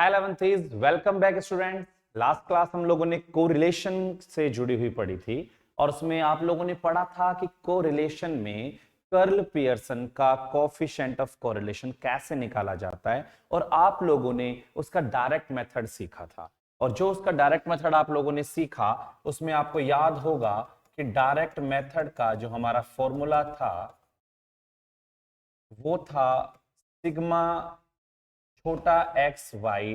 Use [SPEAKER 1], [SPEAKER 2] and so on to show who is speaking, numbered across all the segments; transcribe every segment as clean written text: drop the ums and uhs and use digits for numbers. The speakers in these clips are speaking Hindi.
[SPEAKER 1] हाय 11th welcome back student. Last class हम लोगों ने कोरिलेशन से जुड़ी हुई पढ़ी थी और उसमें आप लोगों ने पढ़ा था कि कोरिलेशन में कर्ल पियर्सन का कोएफिशिएंट ऑफ कोरिलेशन कैसे निकाला जाता है और आप लोगों ने उसका डायरेक्ट मेथड सीखा था। और जो उसका डायरेक्ट मेथड आप लोगों ने सीखा उसमें आपको याद होगा कि डायरेक्ट मेथड का जो हमारा फॉर्मूला था वो था सिग्मा छोटा एक्स वाई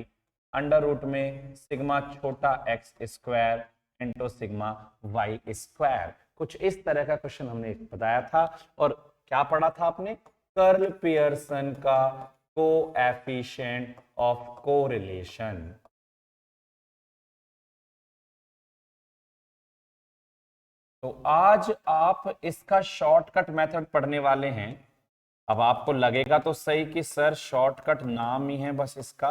[SPEAKER 1] अंडर रूट में सिग्मा छोटा x square into sigma y square. कुछ इस तरह का क्वेश्चन हमने बताया था। और क्या पढ़ा था आपने? कर्ल पियर्सन का कोएफिशिएंट ऑफ कोरिलेशन। तो आज आप इसका शॉर्टकट मेथड पढ़ने वाले हैं। अब आपको लगेगा तो सही कि सर शॉर्टकट नाम ही है बस इसका,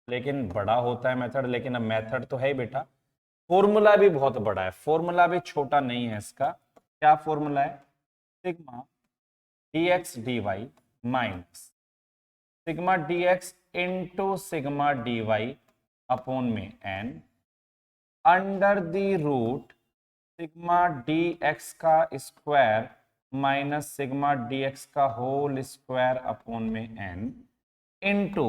[SPEAKER 1] लेकिन बड़ा होता है मेथड। लेकिन अब मेथड तो है ही बेटा, फॉर्मूला भी बहुत बड़ा है, फॉर्मूला भी छोटा नहीं है इसका। क्या फॉर्मूला है? Sigma dx dy minus sigma dx into sigma dy upon में n under the root sigma dx का स्क्वायर माइनस सिग्मा dx का होल स्क्वायर अपॉन में n इंटू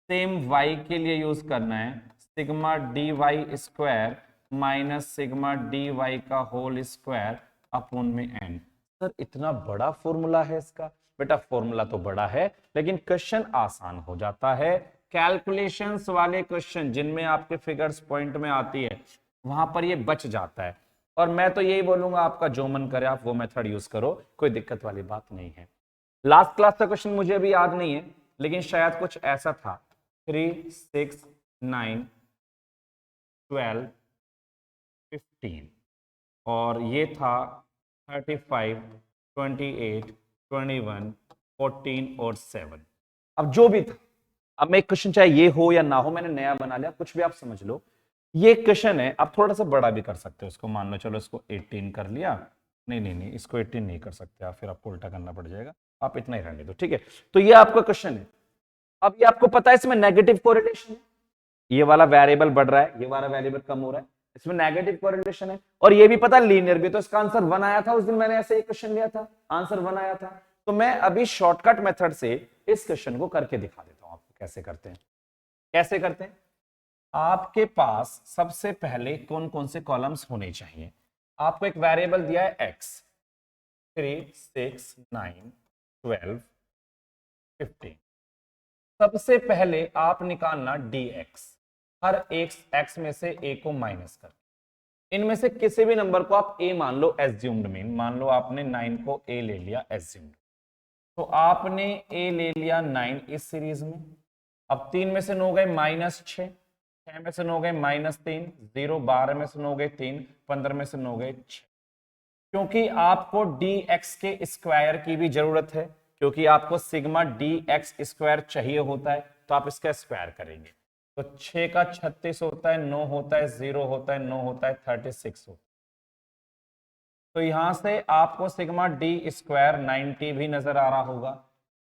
[SPEAKER 1] सेम y के लिए यूज करना है sigma dy square minus sigma dy का होल स्क्वायर अपॉन में n। सर इतना बड़ा फॉर्मूला है इसका? बेटा फॉर्मूला तो बड़ा है लेकिन क्वेश्चन आसान हो जाता है। कैलकुलेशंस वाले क्वेश्चन जिनमें आपके फिगर्स पॉइंट में आती है वहां पर ये बच जाता है। और मैं तो यही बोलूंगा आपका जो मन करे आप वो मेथड यूज करो, कोई दिक्कत वाली बात नहीं है। लास्ट क्लास का क्वेश्चन मुझे अभी याद नहीं है लेकिन शायद कुछ ऐसा था 3, 6, 9, 12, 15 और ये था 35, 28, 21, 14 और 7। अब जो भी था, अब मैं एक क्वेश्चन चाहे ये हो या ना हो मैंने नया बना लिया, कुछ भी आप समझ लो। ये क्वेश्चन है, आप थोड़ा सा बड़ा भी कर सकते हो इसको। मान लो चलो इसको 18 कर लिया। नहीं, इसको 18 नहीं कर सकते आप, फिर आपको उल्टा करना पड़ जाएगा। आप इतना ही रहने दो, ठीक है। तो ये आपका क्वेश्चन है। अब ये आपको पता है इसमें नेगेटिव कोरिलेशन है, ये वाला वेरिएबल बढ़ रहा है, ये वाला वेरिएबल कम हो रहा है, इसमें नेगेटिव कोरिलेशन है। और ये भी पता लीनियर भी। तो इसका आंसर 1 आया था, उस दिन मैंने ऐसे एक क्वेश्चन लिया था, आंसर 1 आया था। तो मैं अभी शॉर्टकट मेथड से इस क्वेश्चन को करके दिखा देता हूं आपको कैसे करते हैं। कैसे करते हैं? आपके पास सबसे पहले कौन कौन से कॉलम्स होने चाहिए? आपको एक वेरिएबल दिया है x, 3, 6, 9, 12, 15। सबसे पहले आप निकालना dx, हर एक x में से a को माइनस कर। इनमें से किसी भी नंबर को आप a मान लो एज्यूम्ड में। मान लो आपने 9 को a ले लिया एज्यूम्ड, तो आपने a ले लिया 9 इस सीरीज में। अब 3 में से 9 गए -6, 6 में से 9 गए -3, 0, 12 में से 9 गए 3, 15 में से 9 गए 6। क्योंकि आपको dx के स्क्वायर की भी जरूरत है, क्योंकि आपको सिग्मा dx स्क्वायर चाहिए होता है, तो आप इसका स्क्वायर करेंगे। तो 6 का 36 होता है, 9 होता है, 0 होता है, 9 होता है, 36 होता है। तो यहां से आपको सिग्मा डी स्क्वायर 90 भी नजर आ रहा होगा।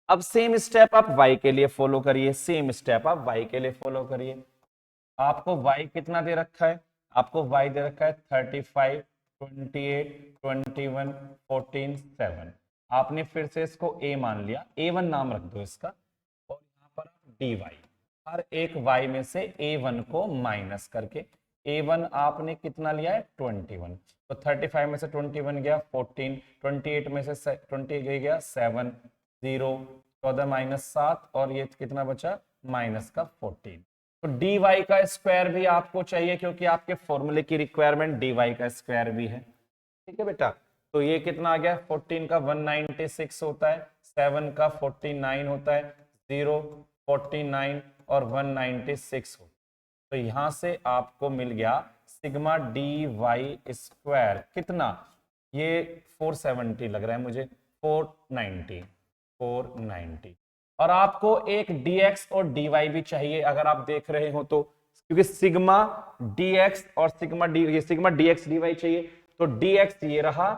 [SPEAKER 1] अब सेम स्टेप आप y के लिए फॉलो करिए, सेम स्टेप आप y के लिए फॉलो करिए। आपको y कितना दे रखा है? आपको y दे रखा है 35, 28, 21, 14, 7। आपने फिर से इसको a मान लिया, a1 नाम रख दो इसका। और यहाँ पर dy, हर एक y में से a1 को माइनस करके, a1 आपने कितना लिया है 21। तो 35 में से 21 गया 14, 28 में से 20 गया 7, 0, 14 माइनस 7 और ये कितना बचा माइनस का 14। तो dy का स्क्वायर भी आपको चाहिए क्योंकि आपके फॉर्मूले की रिक्वायरमेंट dy का स्क्वायर भी है। ठीक है बेटा, तो ये कितना आ गया? 14 का 196 होता है, 7 का 49 होता है, 0, 49 और 196 होता है। तो यहां से आपको मिल गया सिग्मा डी वाई स्क्वायर कितना? ये 470 लग रहा है मुझे, 490, 490। और आपको एक dx और dy भी चाहिए अगर आप देख रहे हो तो, क्योंकि सिग्मा dx और सिग्मा डी, ये सिग्मा dx dy चाहिए। तो dx ये रहा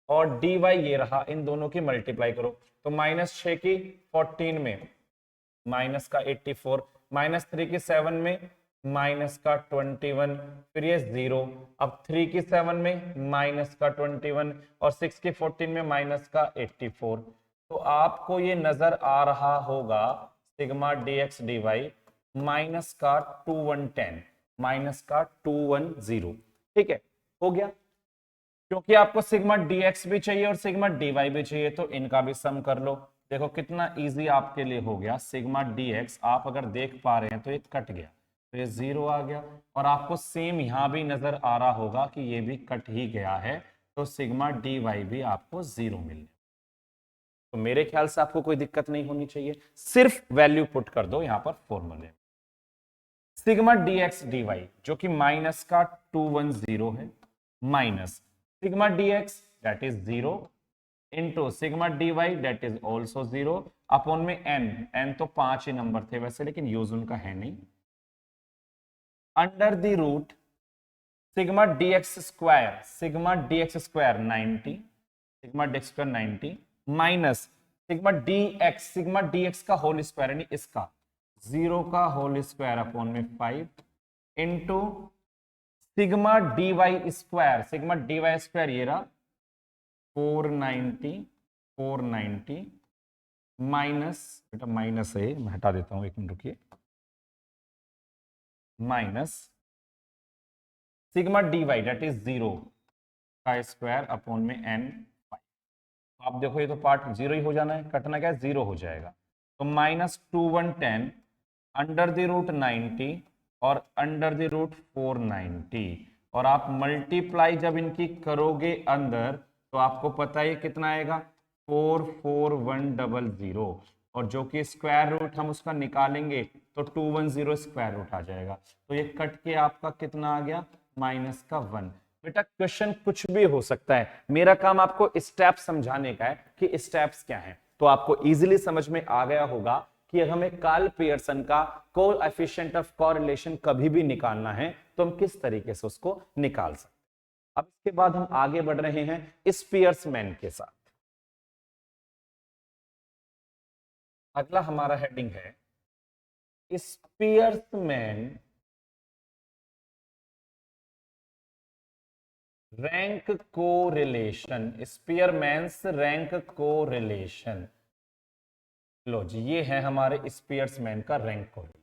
[SPEAKER 1] और dy ये रहा, इन दोनों की मल्टीप्लाई करो। तो -6 की 14 में माइनस का 84, -3 की 7 में माइनस का 21, फिर ये 0। अब 3 की 7 में माइनस का 21 और 6 की 14 में माइनस का 84। तो आपको ये नजर आ रहा होगा सिग्मा dx dy माइनस का 2110, माइनस का 210। ठीक है, हो गया। क्योंकि आपको सिग्मा dx भी चाहिए और सिग्मा dy भी चाहिए, तो इनका भी सम कर लो। देखो कितना इजी आपके लिए हो गया। सिग्मा dx आप अगर देख पा रहे हैं तो ये कट गया, तो ये 0 आ गया। और आपको सेम यहां भी नजर आ रहा होगा कि ये भी कट ही गया है, तो सिग्मा dy भी आपको 0 मिल। तो मेरे ख्याल से आपको कोई दिक्कत नहीं होनी चाहिए, सिर्फ वैल्यू पुट कर दो यहां पर फॉर्मूले। सिग्मा dx dy जो कि माइनस का 210 है, minus sigma dx that is 0 into sigma dy that is also 0 upon में n तो 5 ही नंबर थे वैसे, लेकिन यूज उनका है नहीं, under the root sigma dx square, sigma dx square 90, sigma dx square 90 minus sigma dx का होल स्क्वायर यानी इसका 0 का होल स्क्वायर अपॉन में 5 into sigma dy square, sigma dy square ये रहा 490 माइनस, बेटा माइनस है मैं हटा देता हूं, एक मिनट रुकिए, minus sigma dy that is 0 का स्क्वायर अपॉन में n। आप देखो ये तो पार्ट 0 ही हो जाना है, कटना क्या है 0 हो जाएगा, तो माइनस 2110 अंडर द रूट 90 और अंडर द रूट 490, और आप मल्टीप्लाई जब इनकी करोगे अंदर तो आपको पता है कितना आएगा 44100, और जो कि स्क्वायर रूट हम उसका निकालेंगे तो 210 स्क्वायर रूट आ जाएगा, तो ये कट के आपका कितना आ गया माइनस का 1। बेटा क्वेश्चन कुछ भी हो सकता है, मेरा काम आपको स्टेप समझाने का है कि स्टेप्स क्या हैं, तो आपको इजीली समझ में आ गया होगा कि अगर हमें कार्ल पियर्सन का कोएफिशिएंट ऑफ कोरिलेशन कभी भी निकालना है तो हम किस तरीके से उसको निकाल सकते हैं। अब इसके बाद हम आगे बढ़ रहे हैं स्पियर्समैन के साथ। अगला हमारा हेडिंग है Spearman's rank correlation, Spearman's rank correlation. लो जी, ये है हमारे स्पियर्समैन का rank correlation.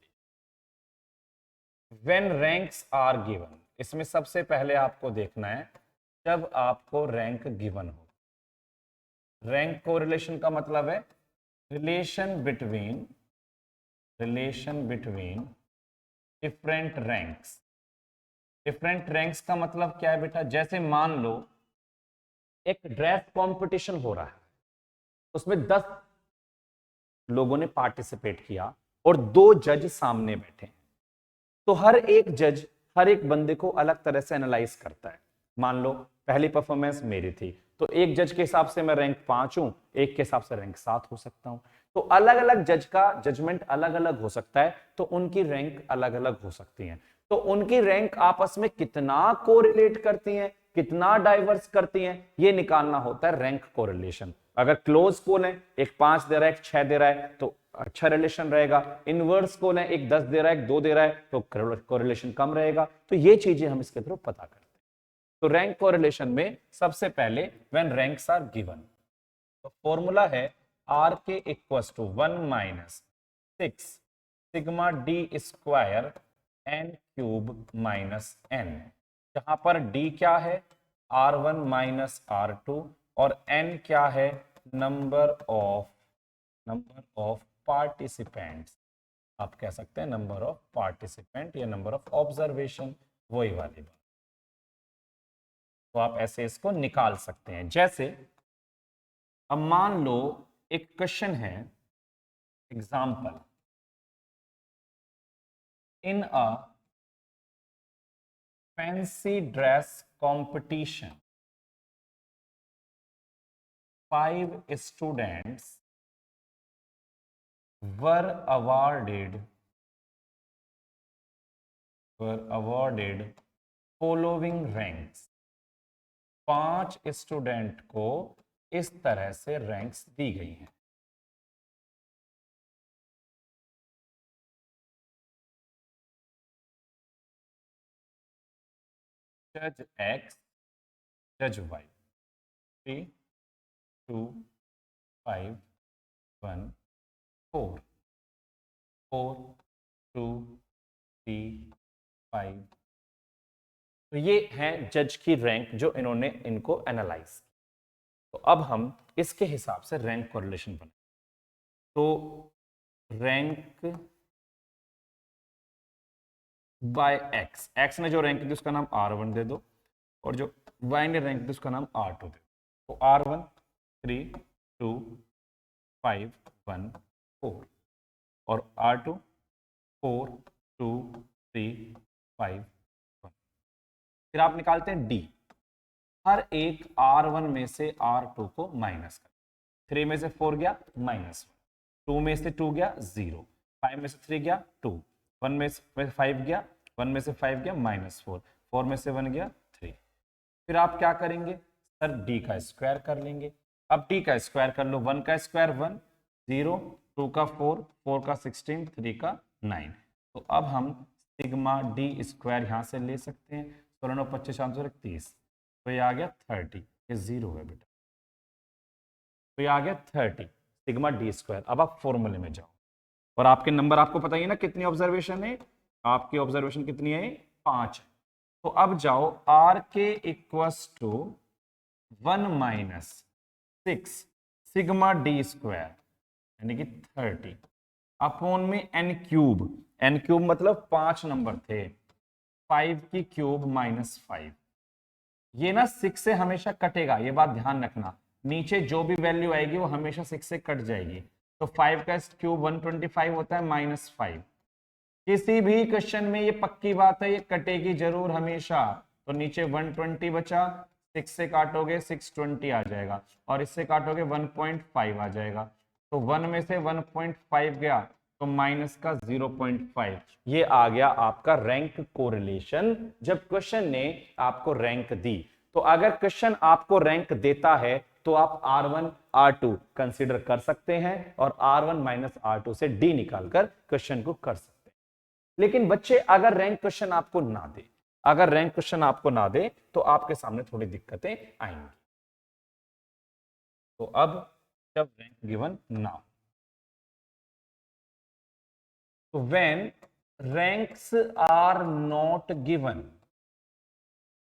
[SPEAKER 1] When ranks are given, इसमें सबसे पहले आपको देखना है जब आपको रैंक गिवन हो। रैंक कोरिलेशन का मतलब है relation between different ranks. Different ranks का मतलब क्या है बेटा, जैसे मान लो एक ड्रेस कंपटीशन हो रहा है, उसमें 10 लोगों ने पार्टिसिपेट किया और 2 जज सामने बैठे, तो हर एक जज हर एक बंदे को अलग तरह से एनालाइज करता है। मान लो पहली परफॉर्मेंस मेरी थी, तो एक जज के हिसाब से मैं रैंक 5 हूं, एक के हिसाब से रैंक 7 हो सकता हूं, तो अलग अलग जज का जजमेंट अलग अलग हो सकता है, तो उनकी रैंक अलग अलग हो सकती है। तो उनकी रैंक आपस में कितना कोरिलेट करती हैं, कितना डाइवर्स करती हैं, ये निकालना होता है रैंक कोरिलेशन। अगर क्लोज पोल है, एक 5 दे रहा है एक 6 दे रहा है, तो अच्छा रिलेशन रहेगा। इनवर्स पोल है, एक 10 दे रहा है एक 2 दे रहा है, तो कोरिलेशन कम रहेगा। तो ये चीजें हम इसके थ्रू पता करते हैं। तो रैंक कोरिलेशन में सबसे पहले व्हेन रैंक्स आर गिवन, तो फॉर्मूला है आर के equals to 1 minus 6 sigma D square N cube minus N, जहां पर डी क्या है R1 माइनस R2 और n क्या है नंबर ऑफ पार्टिसिपेंट्स, आप कह सकते हैं नंबर ऑफ पार्टिसिपेंट या नंबर ऑफ ऑब्जर्वेशन, वही वाली बात। तो आप ऐसे इसको निकाल सकते हैं। जैसे अब मान लो एक क्वेश्चन है, example in a fancy dress competition 5 students were awarded following ranks। 5 student को इस तरह से रैंक्स दी गई हैं। जज एक्स, जज वाई, 3 2 5 1 4 4 2 3 5। तो ये है जज की रैंक जो इन्होंने इनको एनालाइज। तो अब हम इसके हिसाब से रैंक कोरिलेशन बना। तो रैंक बाय एक्स, एक्स ने जो रैंक दी उसका नाम R1 दे दो, और जो वाई ने रैंक दी उसका नाम R2 दे दो। तो R1 3 2 5 1 4 और R2 4 2 3 5 1। फिर आप निकालते हैं डी। हर एक R1 में से R2 को माइनस कर। 3 में से 4 गया -1, 2 में से 2 गया 0, 5 में से 3 गया 2, 1 में से 5 गया, 1 में से 5 गया -4, 4 में से 1 गया 3। फिर आप क्या करेंगे सर, डी का स्क्वायर कर लेंगे। अब डी का स्क्वायर कर लो, 1 का स्क्वायर 1, 0, 2 का 4, 4 का 16, 3 का 9। तो अब हम सिग्मा डी स्क्वायर यहां से ले सकते हैं। 16 9 25 30, तो ये आ गया 30, ये 0 है बेटा। तो ये आ गया 30 सिग्मा डी स्क्वायर। अब आप फॉर्मूले में जाओ, और आपके नंबर आपको पता ही है ना कितनी ऑब्जर्वेशन है, आपकी ऑब्जर्वेशन कितनी है, 5 है। तो अब जाओ आर के equals to 1 - 6 sigma D square यानी कि 30 अपॉन में एन क्यूब। एन क्यूब मतलब 5 नंबर थे, 5 की क्यूब -5। ये ना 6 से हमेशा कटेगा, ये बात ध्यान रखना। नीचे जो भी वैल्यू आएगी वो हमेशा 6 से कट जाएगी। तो 5 का क्यूब 125 होता है -5। किसी भी क्वेश्चन में ये पक्की बात है, ये कटेगी जरूर हमेशा। तो नीचे 120 बचा, 6 से काटोगे 620 आ जाएगा, और इससे काटोगे 1.5 आ जाएगा। तो 1 में से 1.5 गया, तो माइनस का 0.5। ये आ गया आपका रैंक कोरिलेशन जब क्वेश्चन ने आपको रैंक दी। तो अगर क्वेश्चन आपको रैंक देता है तो आप R1 R2 कंसीडर कर सकते हैं, और R1 - R2 से D निकालकर क्वेश्चन को कर सकते हैं। लेकिन बच्चे अगर रैंक क्वेश्चन आपको ना दे, अगर रैंक क्वेश्चन आपको ना दे तो आपके सामने थोड़ी दिक्कतें आएंगी। तो अब जब रैंक गिवन ना हो, तो when ranks are not given,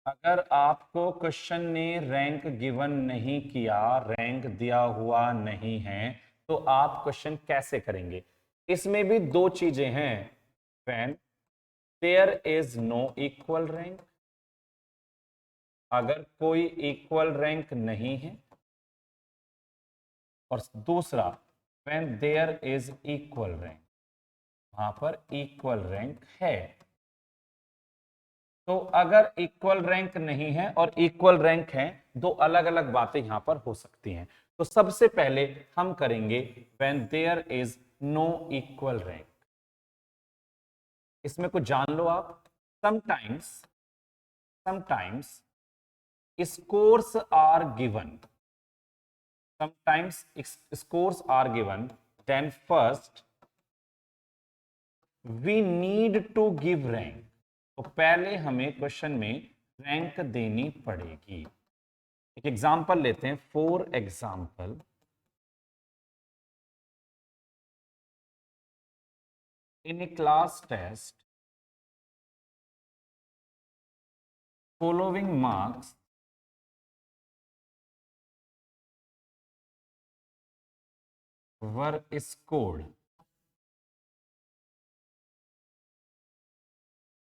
[SPEAKER 1] अगर आपको क्वेश्चन ने रैंक गिवन नहीं किया, रैंक दिया हुआ नहीं है, तो आप क्वेश्चन कैसे करेंगे? इसमें भी दो चीजें हैं। When there is no equal rank, अगर कोई इक्वल रैंक नहीं है, और दूसरा when there is equal rank, वहां पर इक्वल रैंक है। तो अगर इक्वल रैंक नहीं है और इक्वल रैंक है, दो अलग अलग बातें यहां पर हो सकती हैं। तो सबसे पहले हम करेंगे when there is no equal rank. इसमें कुछ जान लो आप। Sometimes scores are given, sometimes scores are given, then first we need to give rank। तो पहले हमें क्वेश्चन में रैंक देनी पड़ेगी। एक एग्जांपल लेते हैं। For example, in a class test following marks were scored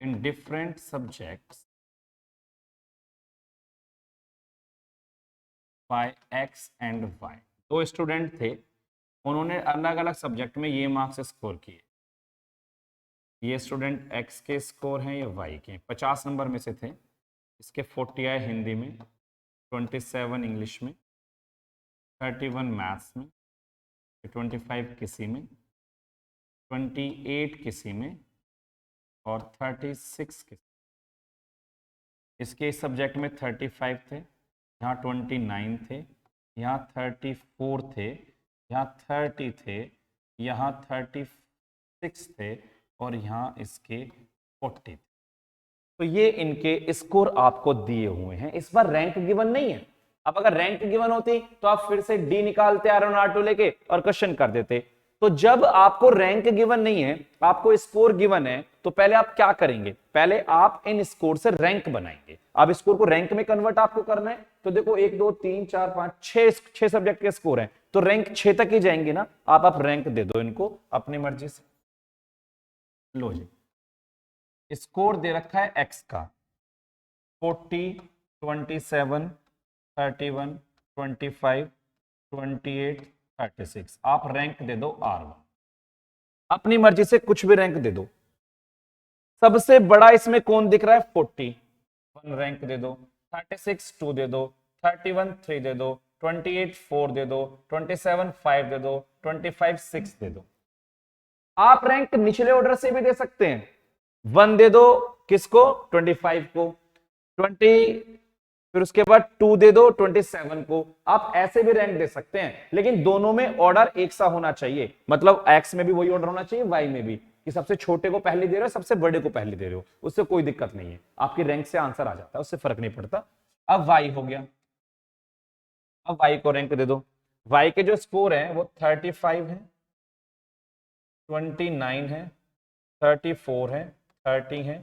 [SPEAKER 1] in different subjects by X and Y। दो स्टूडेंट थे, उन्होंने अलग अलग सब्जेक्ट में ये मार्क्स स्कोर किए। ये स्टूडेंट X के स्कोर हैं, ये Y के। 50 नंबर में से थे, इसके 40 आए हिंदी में, 27 इंग्लिश में, 31 मैथ्स में, 25 किसी में, 28 किसी में, और 36 किसी। इसके इस सब्जेक्ट में 35 थे, यहाँ 29 थे, यहाँ 34 थे, यहाँ 30 थे, यहाँ 36 थे, और यहाँ इसके 40 थे। तो ये इनके स्कोर आपको दिए हुए हैं। इस बार रैंक गिवन नहीं है। अब अगर रैंक गिवन होती तो आप फिर से डी निकालते R1 R2 लेके और क्वेश्चन कर देते। तो जब आपको रैंक गिवन नहीं है, आपको स्कोर गिवन है, तो पहले आप क्या करेंगे, पहले आप इन स्कोर से रैंक बनाएंगे। अब स्कोर को रैंक में कन्वर्ट आपको करना है, तो देखो 1 2 3 4 5 6 सब्जेक्ट के स्कोर हैं, तो रैंक 6 तक ही जाएंगे ना। आप रैंक दे दो इनको अपनी मर्जी से। लो जी, स्कोर दे रखा है एक्स का 40 27 31 25 28 36। आप रैंक दे दो R1, अपनी मर्जी से कुछ भी रैंक दे दो। सबसे बड़ा इसमें कौन दिख रहा है, 40, 1 रैंक दे दो। 36 2 दे दो, 31 3 दे दो, 28 4 दे दो, 27 5 दे दो, 25 6 दे दो। आप रैंक निचले ऑर्डर से भी दे सकते हैं। 1 दे दो किसको, 25 को, 20, फिर उसके बाद 2 दे दो 27 को। आप ऐसे भी रैंक दे सकते हैं, लेकिन दोनों में ऑर्डर एक सा होना चाहिए। मतलब एक्स में भी वही ऑर्डर होना चाहिए, वाई में भी, कि सबसे छोटे को पहले दे रहे हो, सबसे बड़े को पहले दे रहे हो, उससे कोई दिक्कत नहीं है। आपकी रैंक से आंसर आ जाता है, उससे फर्क नहीं पड़ता। अब वाई हो गया, अब वाई को रैंक दे दो। वाई के जो स्कोर है वो 35 है, 29 है, 34 है, 30 है,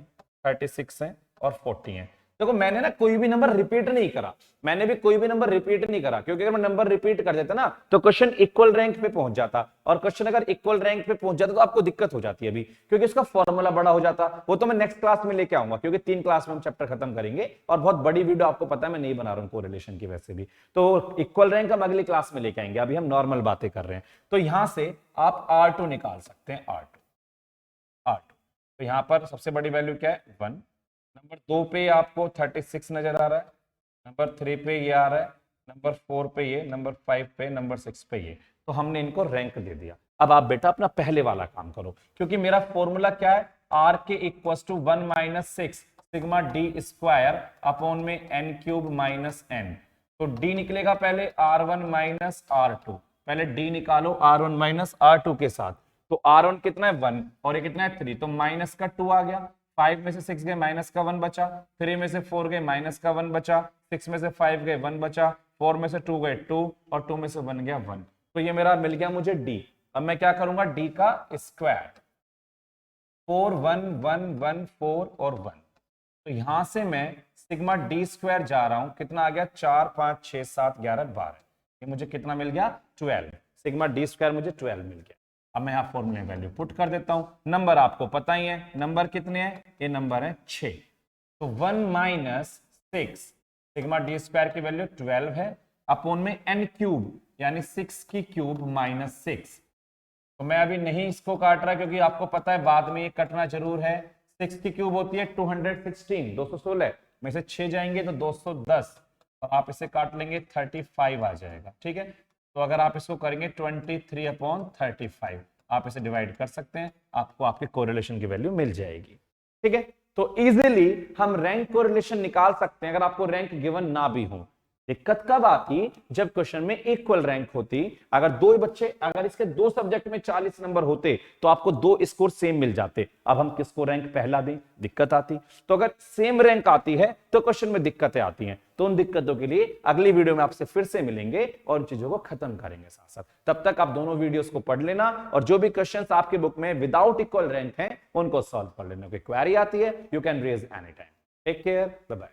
[SPEAKER 1] 36 है और 40 है। देखो मैंने ना कोई भी नंबर रिपीट नहीं करा, मैंने भी कोई भी नंबर रिपीट नहीं करा, क्योंकि अगर मैं नंबर रिपीट कर देता ना तो क्वेश्चन इक्वल रैंक पे पहुंच जाता, और क्वेश्चन अगर इक्वल रैंक पे पहुंच जाता तो आपको दिक्कत हो जाती है अभी, क्योंकि इसका फॉर्मूला बड़ा हो जाता। वो तो मैं नेक्स्ट क्लास में लेके आऊंगा, क्योंकि 3 क्लास में हम चैप्टर खत्म करेंगे, और बहुत बड़ी वीडियो आपको पता है मैं नहीं बना रहा हूँ कोरिलेशन की वैसे भी। तो इक्वल रैंक हम अगली क्लास में लेके आएंगे, अभी हम नॉर्मल बातें कर रहे हैं। तो यहां से आप R2 निकाल सकते हैं, R2। तो यहां पर सबसे बड़ी वैल्यू क्या है, 1। नंबर 2 पे आपको 36 नजर आ रहा है, नंबर 3 पे ये आ रहा है, नंबर 4 पे ये, नंबर 5 पे, नंबर 6 पे ये। तो हमने इनको रैंक दे दिया। अब आप बेटा अपना पहले वाला काम करो, क्योंकि मेरा फॉर्मूला क्या है, R के equal to 1 - 6 sigma D square upon में n³ - n। तो d निकलेगा पहले R1 - R2, पहले d निकालो R1 - R2 के साथ। तो R1 कितना है 1 और ये कितना है 3, तो माइनस का 2 आ गया। 5 में से 6 गए, माइनस का 1 बचा। 3 में से 4 गए, माइनस का 1 बचा। 6 में से 5 गए, 1 बचा। 4 में से 2 गए, 2, और 2 में से 1 गया 1। तो ये मेरा मिल गया मुझे d। अब मैं क्या करूंगा, d का स्क्वायर, 4 1 1 1 4 और 1। तो यहां से मैं सिग्मा डी स्क्वायर जा रहा हूं, कितना आ गया, 4 5 6 7 11 12। ये मुझे कितना मिल गया, 12। सिग्मा डी स्क्वायर मुझे 12 मिल गया। अब मैं यहाँ फॉर्मूले में वैल्यू पुट कर देता हूं। नंबर आपको पता ही है, नंबर कितने हैं, ये नंबर है 6। तो 1 - 6 सिग्मा डी स्क्वायर की वैल्यू 12 है, अपॉन में n³ यानी 6 की क्यूब माइनस 6। तो मैं अभी नहीं इसको काट रहा, क्योंकि आपको पता है बाद में ये कटना जरूर है। 6 की क्यूब होती है 216, 216 में से 6 जाएंगे तो 210, और आप इसे काट लेंगे 35 आ जाएगा। ठीक है, तो अगर आप इसको करेंगे 23/35, आप इसे डिवाइड कर सकते हैं, आपको आपके कोरिलेशन की वैल्यू मिल जाएगी। ठीक है, तो इजीली हम रैंक कोरिलेशन निकाल सकते हैं अगर आपको रैंक गिवन ना भी हो। दिक्कत कब आती, जब क्वेश्चन में इक्वल रैंक होती। अगर दो बच्चे, अगर इसके 2 सब्जेक्ट में 40 नंबर होते तो आपको 2 स्कोर सेम मिल जाते। अब हम किसको रैंक पहला दें, दिक्कत आती। तो अगर सेम रैंक आती है तो क्वेश्चन में दिक्कतें आती हैं। तो उन दिक्कतों के लिए अगली वीडियो में आपसे फिर से मिलेंगे और उन चीजों को खत्म करेंगे साथ साथ। तब तक आप दोनों वीडियोस को पढ़ लेना, और जो भी क्वेश्चंस आपके बुक में विदाउट इक्वल रैंक हैं उनको सॉल्व कर लेना। कोई क्वेरी आती है, you can raise any time. Take care, bye bye.